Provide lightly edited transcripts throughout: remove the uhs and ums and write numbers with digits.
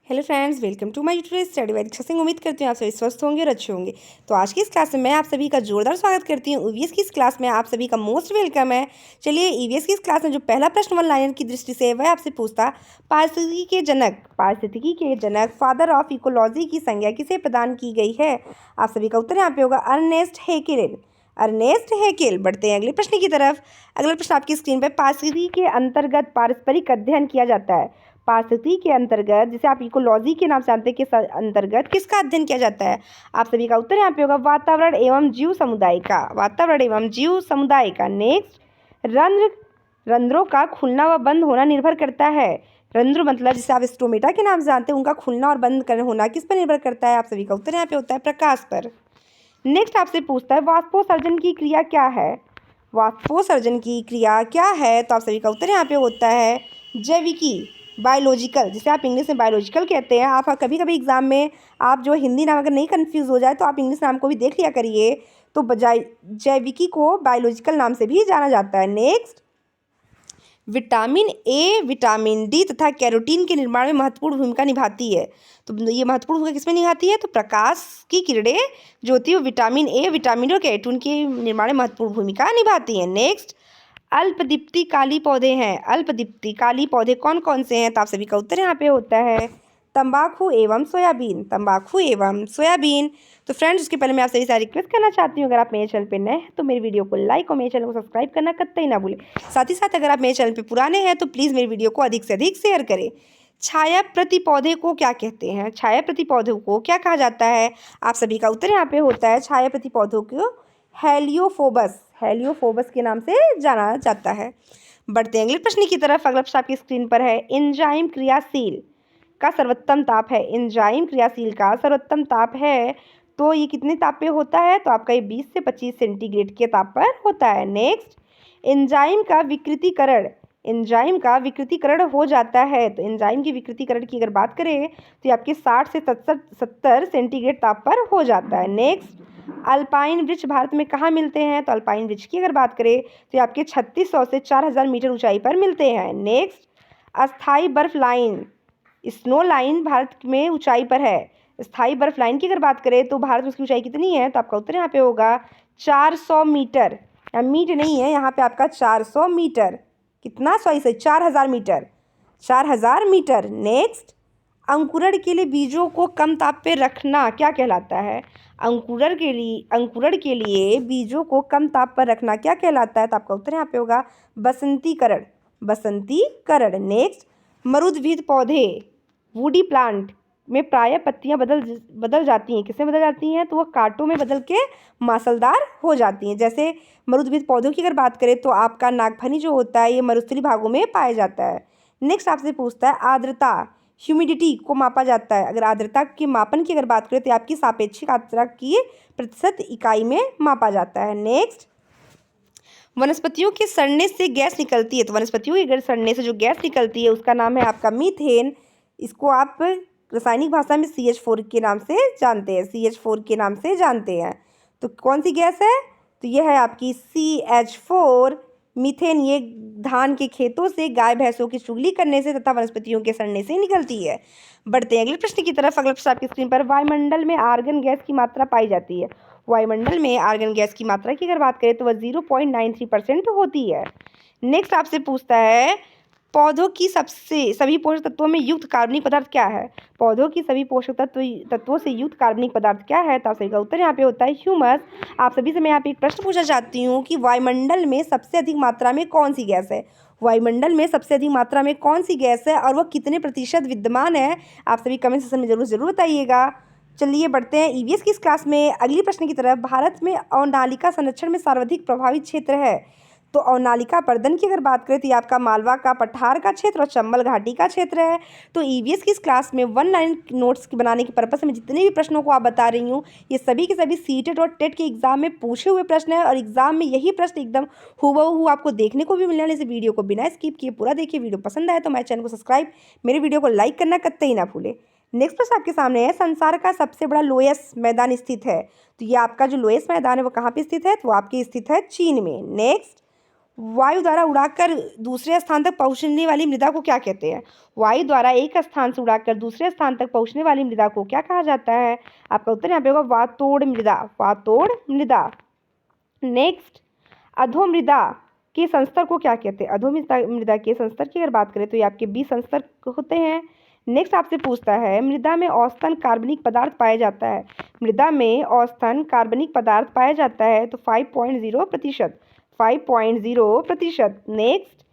Hello friends, welcome to my YouTube study Vedic Singh. उम्मीद करती हूँ आप सभी स्वस्थ होंगे और अच्छे होंगे। तो आज की इस क्लास में मैं आप सभी का जोरदार स्वागत करती हूँ। ईवीएस की इस क्लास में आप सभी का मोस्ट वेलकम है। चलिए, ईवीएस की इस क्लास में जो पहला प्रश्न वन लाइनर की दृष्टि से है वह आपसे पूछता, पारिस्थितिकी के जनक फादर ऑफ इकोलॉजी की संज्ञा किसे प्रदान की गई है। आप सभी का उत्तर यहाँ पे होगा अर्नेस्ट हेकेल। Ernest Haeckel. बढ़ते हैं अगले प्रश्न की तरफ। अगला प्रश्न आपकी स्क्रीन पर, पारिस्थितिकी के अंतर्गत पारस्परिक अध्ययन किया जाता है। पारिस्थितिकी के अंतर्गत, जिसे आप इकोलॉजी के नाम से जानते हैं, के अंतर्गत किसका अध्ययन किया जाता है। आप सभी का उत्तर यहाँ पे होगा वातावरण एवं जीव समुदाय का। वातावरण एवं जीव समुदाय का। नेक्स्ट, रंध्र रंध्रों का खुलना व बंद होना निर्भर करता है। रंध्र मतलब जिसे आप स्टोमेटा के नाम से जानते हैं, उनका खुलना और बंद होना किस पर निर्भर करता है। आप सभी का उत्तर यहाँ पे होता है प्रकाश पर। नेक्स्ट आपसे पूछता है, वाष्पोत्सर्जन की क्रिया क्या है। वाष्पोत्सर्जन की क्रिया क्या है, तो आप सभी का उत्तर यहाँ पे होता है जैविकी, बायोलॉजिकल, जिसे आप इंग्लिश में बायोलॉजिकल कहते हैं। आप कभी कभी एग्जाम में आप जो हिंदी नाम अगर नहीं कंफ्यूज हो जाए तो आप इंग्लिश नाम को भी देख लिया करिए। तो बजाय जैविकी को बायोलॉजिकल नाम से भी जाना जाता है। Next, vitamin A, vitamin D तथा कैरोटीन के निर्माण में महत्वपूर्ण भूमिका निभाती है। तो ये महत्वपूर्ण भूमिका किसमें निभाती है, तो प्रकाश की किरणें जो होती है वो विटामिन ए, विटामिन डी और कैरोटीन के निर्माण में महत्वपूर्ण भूमिका निभाती है। नेक्स्ट, अल्पदीप्तिकाली पौधे हैं। अल्पदीप्तिकाली पौधे कौन कौन से हैं, तो आप सभी का उत्तर यहाँ पे होता है तंबाकू एवं सोयाबीन। तंबाकू एवं सोयाबीन। तो फ्रेंड्स, उसके पहले मैं आपसे सारी रिक्वेस्ट करना चाहती हूँ, अगर आप मेरे चैनल पे नए हैं तो मेरे वीडियो को लाइक और मेरे चैनल को सब्सक्राइब करना कतई ना भूलें। साथ ही साथ अगर आप मेरे चैनल पे पुराने हैं तो प्लीज़ मेरे वीडियो को अधिक से अधिक शेयर करें। छाया प्रति पौधे को क्या कहते हैं। छाया प्रति पौधों को क्या कहा जाता है। आप सभी का उत्तर यहाँ पे होता है छाया प्रति पौधों को हेलियोफोबस, हेलियोफोबस के नाम से जाना जाता है। बढ़ते हैं अगले प्रश्न की तरफ। अगला प्रश्न आपकी स्क्रीन पर है, एंजाइम क्रियाशील का सर्वोत्तम ताप है। एंजाइम क्रियाशील का सर्वोत्तम ताप है तो ये कितने ताप पे होता है, तो आपका ये 20 से 25 सेंटीग्रेड के ताप पर होता है। नेक्स्ट, एंजाइम का विकृतीकरण, एंजाइम का विकृतीकरण हो जाता है तो एंजाइम की विकृतीकरण की अगर बात करें तो ये आपके 60 से 70 सेंटीग्रेड ताप पर हो जाता है। नेक्स्ट, अल्पाइन वृक्ष भारत में कहाँ मिलते हैं, तो अल्पाइन वृक्ष की अगर बात करें तो ये आपके 3600 से 4000 मीटर ऊंचाई पर मिलते हैं। नेक्स्ट, अस्थाई बर्फ लाइन, स्नो लाइन भारत में ऊंचाई पर है। स्थायी बर्फ लाइन की अगर बात करें तो भारत में उसकी ऊंचाई कितनी है, तो आपका उत्तर यहाँ पे होगा 400 मीटर। या मीट नहीं है यहाँ पे आपका 400 मीटर। कितना, sorry sorry 4000 metre, 4000 metre. Next, अंकुरण के लिए बीजों को कम ताप पे रखना क्या कहलाता है। अंकुरण के लिए बीजों को कम ताप पर रखना क्या कहलाता है, तो आपका उत्तर यहाँ पे होगा बसंतीकरण, बसंतीकरण। नेक्स्ट, मरुद्भिद पौधे, वुडी प्लांट में प्रायः पत्तियां बदल जाती हैं। किसमें बदल जाती हैं, तो वह कांटों में बदल के मांसलदार हो जाती हैं। जैसे मरुद्भिद पौधों की अगर बात करें तो आपका नागफनी जो होता है ये मरुस्थलीय भागों में पाया जाता है। नेक्स्ट आपसे पूछता है, आर्द्रता, ह्यूमिडिटी को मापा जाता है। अगर आर्द्रता के मापन की अगर बात करें तो आपकी सापेक्षिक आर्द्रता की प्रतिशत इकाई में मापा जाता है। नेक्स्ट, वनस्पतियों के सड़ने से गैस निकलती है। तो वनस्पतियों के सड़ने से जो गैस निकलती है उसका नाम है आपका मीथेन। इसको आप रासायनिक भाषा में CH4 के नाम से जानते हैं, CH4 के नाम से जानते हैं। तो कौन सी गैस है, तो यह है आपकी CH4। मीथेन ये धान के खेतों से गाय भैंसों की चुगली करने से तथा वनस्पतियों के सड़ने से निकलती है। बढ़ते हैं अगले प्रश्न की तरफ। अगला प्रश्न आपकी स्क्रीन पर, वायुमंडल में आर्गन गैस की मात्रा पाई जाती है। वायुमंडल में आर्गन गैस की मात्रा की अगर बात करें तो वह 0.93% होती है। नेक्स्ट आपसे पूछता है, पौधों की सभी पोषक तत्वों में युक्त कार्बनिक पदार्थ क्या है। पौधों की सभी पोषक तत्वों से युक्त कार्बनिक पदार्थ क्या है, तो आप सही का उत्तर यहाँ पे होता है ह्यूमस। आप सभी से मैं यहाँ पे एक प्रश्न पूछना चाहती हूँ कि वायुमंडल में सबसे अधिक मात्रा में कौन सी गैस है। वायुमंडल में सबसे अधिक मात्रा में कौन सी गैस है और वह कितने प्रतिशत विद्यमान है, आप सभी कमेंट सेक्शन में जरूर बताइएगा। चलिए बढ़ते हैं ईवीएस की इस क्लास में अगली प्रश्न की तरफ। भारत में अवनालिका संरक्षण में सर्वाधिक प्रभावित क्षेत्र है। तो अवनालिका प्रदन की अगर बात करें तो ये आपका मालवा का पठार का क्षेत्र और चंबल घाटी का क्षेत्र है। तो ईवीएस की इस क्लास में वन लाइन नोट्स बनाने के पर्पज से मैं जितने भी प्रश्नों को आप बता रही हूँ ये सभी के सभी सीटेट और टेट के एग्जाम में पूछे हुए प्रश्न है और एग्जाम में यही प्रश्न एकदम हूबहू आपको देखने को भी मिलने वाले। इस वीडियो को बिना स्किप किए पूरा देखिए। वीडियो पसंद आए तो मेरे चैनल को सब्सक्राइब, मेरे वीडियो को लाइक करना कतई ना भूलें। नेक्स्ट प्रश्न आपके सामने है, संसार का सबसे बड़ा लोएस मैदान स्थित है। तो ये आपका जो लोएस मैदान है वो कहाँ पे स्थित है, तो वो आपके स्थित है चीन में। नेक्स्ट, वायु द्वारा उड़ाकर दूसरे स्थान तक पहुंचने वाली मृदा को क्या कहते हैं? वायु द्वारा एक स्थान से उड़ाकर दूसरे स्थान तक पहुंचने वाली मृदा को क्या कहा जाता है? आपका उत्तर यहाँ पे होगा वातोड़ मृदा, वातोड़ मृदा। नेक्स्ट, अधोमृदा के संस्तर को क्या कहते हैं? अधोमृदा के संस्तर की अगर बात करें तो ये आपके 20 संस्तर होते हैं। नेक्स्ट आपसे पूछता है, मृदा में औसतन कार्बनिक पदार्थ पाया जाता है। मृदा में औसतन कार्बनिक पदार्थ पाया जाता है तो 5.0%, 5.0%। नेक्स्ट,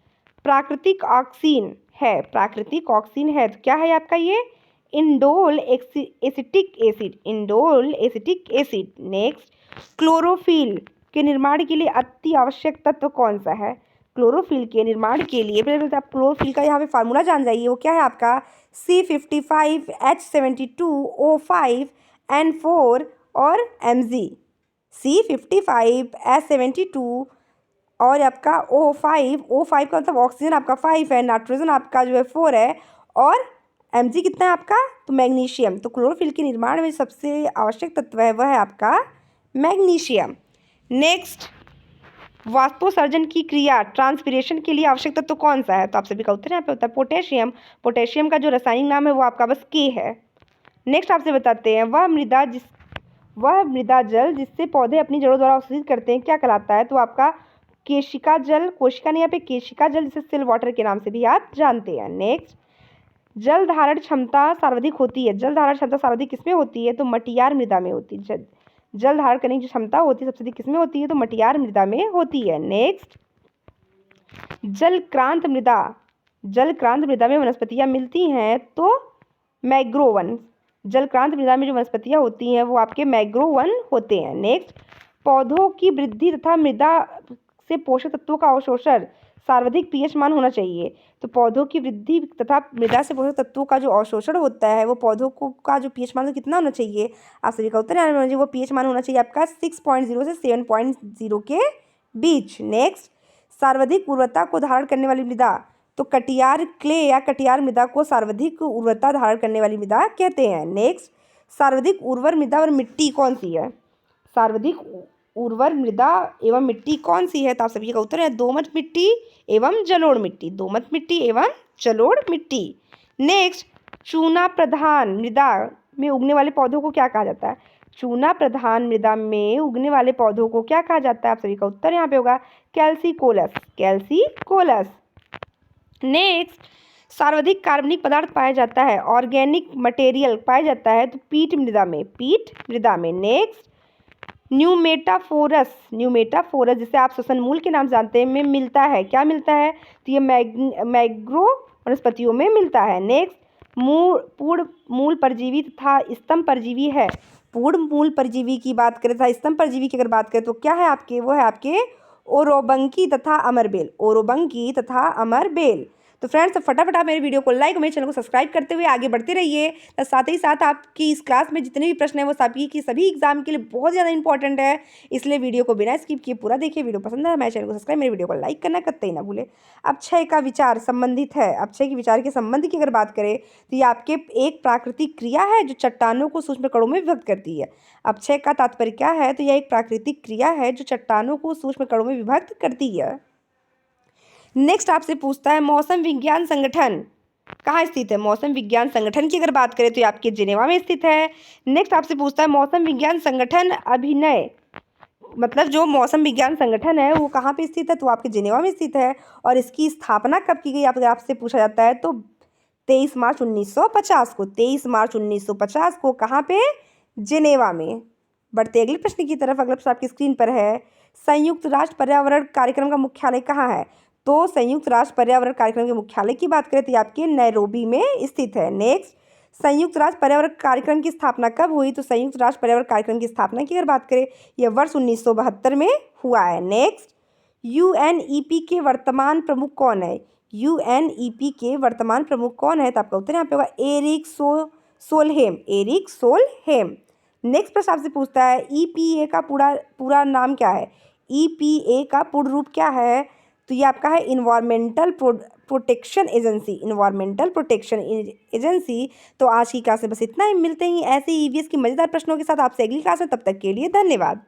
प्राकृतिक ऑक्सीन है, प्राकृतिक ऑक्सीन है तो क्या है आपका ये? Indole acetic acid, indole acetic acid. Next, chlorophyll के निर्माण के लिए अति आवश्यक तत्व कौन सा है? क्लोरोफिल के निर्माण के लिए पहले आप क्लोरोफिल का यहाँ पे फार्मूला जान जाइए, वो क्या है आपका? C55H72O5N4 और Mg, C55H72 और आपका O5 का मतलब ऑक्सीजन आपका 5 है, नाइट्रोजन आपका जो है 4 है, और Mg कितना है आपका? तो मैग्नीशियम। तो क्लोरोफिल के निर्माण में सबसे आवश्यक तत्व है वह है आपका मैग्नीशियम। नेक्स्ट, वाष्पोत्सर्जन की क्रिया ट्रांसपिरेशन के लिए आवश्यक तत्व कौन सा है? तो आप सभी का उत्तर यहाँ पे होता है पोटेशियम। पोटेशियम का जो रासायनिक नाम है वो आपका बस K है। नेक्स्ट आपसे बताते हैं, वह मृदा जल जिससे पौधे अपनी जड़ों द्वारा अवशोषित करते हैं क्या कहलाता है? तो आपका केशिका जल, कोशिका नहीं, यहाँ पे केशिका जल, जिसे सिल वाटर के नाम से भी आप जानते हैं। नेक्स्ट, जल धारण क्षमता सर्वाधिक होती है, जल धारण क्षमता सर्वाधिक किसमें होती है? तो मटियार मृदा में होती है। जल धारण करने की जो क्षमता होती है सबसे अधिक किसमें होती है? तो मटियार मृदा में होती है। नेक्स्ट, जलक्रांत मृदा में वनस्पतियां मिलती हैं तो मैग्रोवन, जलक्रांत मृदा में जो वनस्पतियां होती हैं वो आपके मैग्रोवन होते हैं। नेक्स्ट, पौधों की वृद्धि तथा मृदा से पोषक तत्वों का अवशोषण सर्वाधिक पीएच मान होना चाहिए। तो पौधों की वृद्धि तथा मृदा से पोषक तत्वों का जो अवशोषण होता है वो पौधों को का जो पीएच मान कितना होना चाहिए? आप सभी का उत्तर है वो पीएच मान होना चाहिए आपका 6.0 से 7.0 के बीच। नेक्स्ट, सर्वाधिक उर्वरता को धारण करने वाली मृदा, तो कटियार क्ले या कटियार मृदा को सर्वाधिक उर्वरता धारण करने वाली मृदा कहते हैं। नेक्स्ट, सर्वाधिक उर्वर मृदा और मिट्टी कौन सी है? सर्वाधिक उर्वर मृदा एवं मिट्टी कौन सी है? तो आप सभी का उत्तर है दोमट मिट्टी एवं जलोढ़ मिट्टी, दोमट मिट्टी एवं जलोढ़ मिट्टी। नेक्स्ट, चूना प्रधान मृदा में उगने वाले पौधों को क्या कहा जाता है? चूना प्रधान मृदा में उगने वाले पौधों को क्या कहा जाता है? आप सभी का उत्तर यहाँ पे होगा कैल्सिकोलस, कैल्सिकोलस। नेक्स्ट, सर्वाधिक कार्बनिक पदार्थ पाया जाता है, ऑर्गेनिक मटेरियल पाया जाता है तो पीट मृदा में, पीट मृदा में। नेक्स्ट, न्यूमेटाफोरस जिसे आप श्वसन मूल के नाम जानते हैं में मिलता है, क्या मिलता है? तो ये मैग्रो वनस्पतियों में मिलता है। नेक्स्ट, पूर्ण मूल परजीवी तथा स्तंभ परजीवी है। पूर्ण मूल परजीवी की बात करें तथा स्तंभ परजीवी की अगर बात करें तो क्या है आपके? वो है आपके ओरोबंकी तथा अमरबेल, ओरोबंकी तथा अमरबेल। तो फ्रेंड्स, फटाफट आप मेरे वीडियो को लाइक और मेरे चैनल को सब्सक्राइब करते हुए आगे बढ़ते रहिए। तो साथ ही साथ आपकी इस क्लास में जितने भी प्रश्न हैं वो सभी एग्जाम के लिए बहुत ज़्यादा इंपॉर्टेंट है, इसलिए वीडियो को बिना स्किप किए पूरा देखिए। वीडियो पसंद है मेरे चैनल को सब्सक्राइब, मेरे वीडियो को लाइक करना कतई ना भूले। अक्षय का विचार संबंधित है, अक्षय के विचार के संबंध की अगर बात करें तो ये आपके एक प्राकृतिक क्रिया है जो चट्टानों को सूक्ष्म कणों में विभक्त करती है। अक्षय का तात्पर्य क्या है? तो यह एक प्राकृतिक क्रिया है जो चट्टानों को सूक्ष्म कणों में विभक्त करती है। नेक्स्ट आपसे पूछता है, मौसम विज्ञान संगठन कहाँ स्थित है? मौसम विज्ञान संगठन की अगर बात करें तो ये आपके जिनेवा में स्थित है। नेक्स्ट आपसे पूछता है, मौसम विज्ञान संगठन अभिनय, मतलब जो मौसम विज्ञान संगठन है वो कहाँ पे स्थित है? तो आपके जिनेवा में स्थित है। और इसकी स्थापना कब की गई अगर आपसे पूछा जाता है तो 23 मार्च 1950 को, 23 मार्च 1950 को कहाँ पे? जिनेवा में। बढ़ते अगले प्रश्न की तरफ। अगला प्रश्न आपकी स्क्रीन पर है, संयुक्त राष्ट्र पर्यावरण कार्यक्रम का मुख्यालय कहाँ है? तो संयुक्त राष्ट्र पर्यावरण कार्यक्रम के मुख्यालय की बात करें तो ये आपके नैरोबी में स्थित है। नेक्स्ट, संयुक्त राष्ट्र पर्यावरण कार्यक्रम की स्थापना कब हुई? तो संयुक्त राष्ट्र पर्यावरण कार्यक्रम की स्थापना की अगर बात करें यह वर्ष 1972 में हुआ है। नेक्स्ट, यूएनईपी के वर्तमान प्रमुख कौन है? यूएनईपी के वर्तमान प्रमुख कौन है? तो आपका उत्तर यहाँ पे होगा Erik Solheim, Erik Solheim. Next प्रश्न आपसे पूछता है, ईपीए का पूरा नाम क्या है? ईपीए का पूर्ण रूप क्या है? तो ये आपका है environmental protection agency, environmental protection agency. तो आज की क्लास में बस इतना ही, मिलते ही ऐसे ईवीएस की मज़ेदार प्रश्नों के साथ आपसे अगली क्लास में, तब तक के लिए धन्यवाद।